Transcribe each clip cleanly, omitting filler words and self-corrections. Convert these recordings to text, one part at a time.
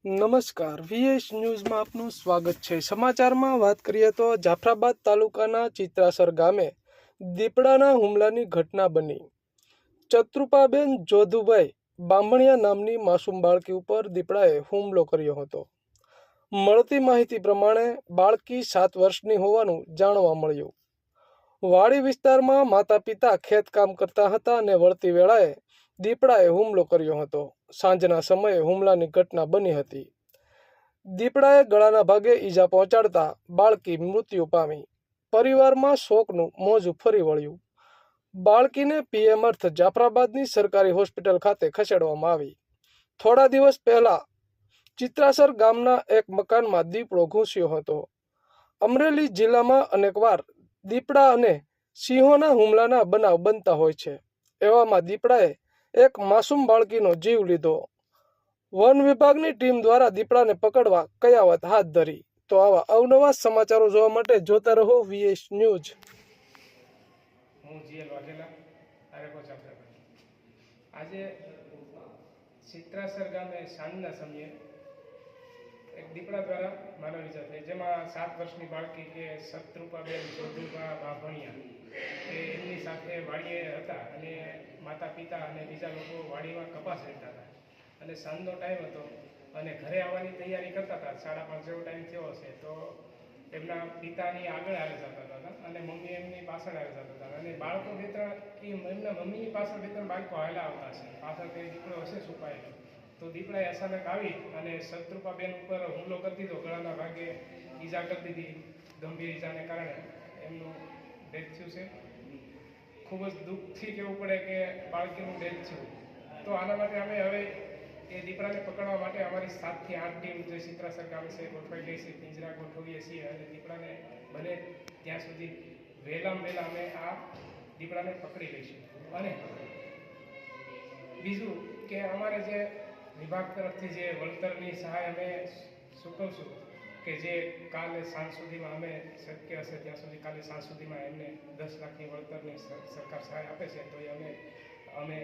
નમસ્કાર, વીએસ ન્યૂઝમાં આપનું સ્વાગત છે। સમાચારમાં વાત કરીએ તો જાફરાબાદ તાલુકાના ચિત્રાસર ગામે દીપડાના હુમલાની ઘટના બની। ચત્રુપાબેન જોધુભાઈ બામણિયા નામની માસૂમ બાળકી ઉપર દીપડાએ હુમલો કર્યો હતો। મળતી માહિતી પ્રમાણે બાળકી 7 વર્ષની હોવાનું જાણવા મળ્યું। વાડી વિસ્તારમાં માતા પિતા ખેતકામ કરતા હતા અને વળતી વેળાએ દીપડાએ હુમલો કર્યો હતો। સાંજના સમયે હુમલાની ઘટના બની હતી। દીપડાએ ગળાના ભાગે ઈજા પહોંચાડતા બાળકી મૃત્યુ પામી। પરિવારમાં શોકનું મોજું ફરી વળ્યું। બાળકીને પીએમ અર્થ જાફરાબાદની સરકારી હોસ્પિટલ ખાતે ખસેડવામાં આવી। થોડા દિવસ પહેલા ચિત્રાસર ગામના એક મકાનમાં દીપડો ઘૂસ્યો હતો। અમરેલી જિલ્લામાં અનેકવાર દીપડા અને સિંહોના હુમલાના બનાવ બનતા હોય છે। એવામાં દીપડાએ એક માસૂમ બાળકીનો જીવ લીધો। વન વિભાગની ટીમ દ્વારા દીપડાને પકડવા કયાવત હાથ ધરી। તો આવા અવનવા સમાચારો જોવા માટે જોતા રહો વીએસ ન્યૂઝ। હું જીએલ વાઘેલા આરેકો જાફરાબાદ। આજે ચિત્રાસર ગામે સાંજના સમયે એક દીપડા દ્વારા માનવ ઈજા થઈ, જેમાં 7 વર્ષની બાળકી કે શત્રુપાબેન જોધુભા બાભણિયા કે એમની સાથે વાડીએ હતા અને માતા પિતા અને બીજા લોકો વાડીમાં કપાસ રહેતા હતા અને સાંજનો ટાઈમ હતો અને ઘરે આવવાની તૈયારી કરતા હતા। 5:30 જેવો ટાઈમ થયો હશે તો એમના પિતાની આગળ આવી જતા હતા અને મમ્મી એમની પાછળ આવી જતા હતા અને બાળકો 2-3 એમના મમ્મીની પાછળ 2-3 બાળકો હાલ્યા આવતા હશે। પાછળ કંઈ દીપડો હશે છુપાયેલો, તો દીપડાએ અચાનક આવી અને શત્રુપાબેન ઉપર હુમલો કરી દીધો। ગળાના ભાગે ઈજા કરી દીધી। ગંભીર ઈજાને કારણે એમનું ડેથ થયું છે। ખૂબ જ દુઃખથી કહેવું પડે કે બાળકીનું ડેથ થયું। તો આના માટે અમે હવે એ દીપડાને પકડવા માટે અમારી 7 થી 8 ટીમ જે ચિત્રાસર ગામે છે ગોઠવાઈ ગઈ છે। પિંજરા ગોઠવીએ છીએ અને દીપડાને બને ત્યાં સુધી વહેલામાં વહેલા અમે આ દીપડાને પકડી લઈશું। અને બીજું કે અમારે જે વિભાગ તરફથી જે વળતરની સહાય અમે ચૂકવશું કે જે કાલે સાંજ સુધીમાં અમે શક્ય હશે ત્યાં સુધી કાલે સાંજ સુધીમાં એમને 10 લાખની વળતરની સરકાર સહાય આપે છે, તો એ અમે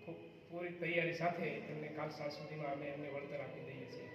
ખૂબ પૂરી તૈયારી સાથે એમને કાલ સાંજ સુધીમાં અમે એમને વળતર આપી દઈએ છીએ।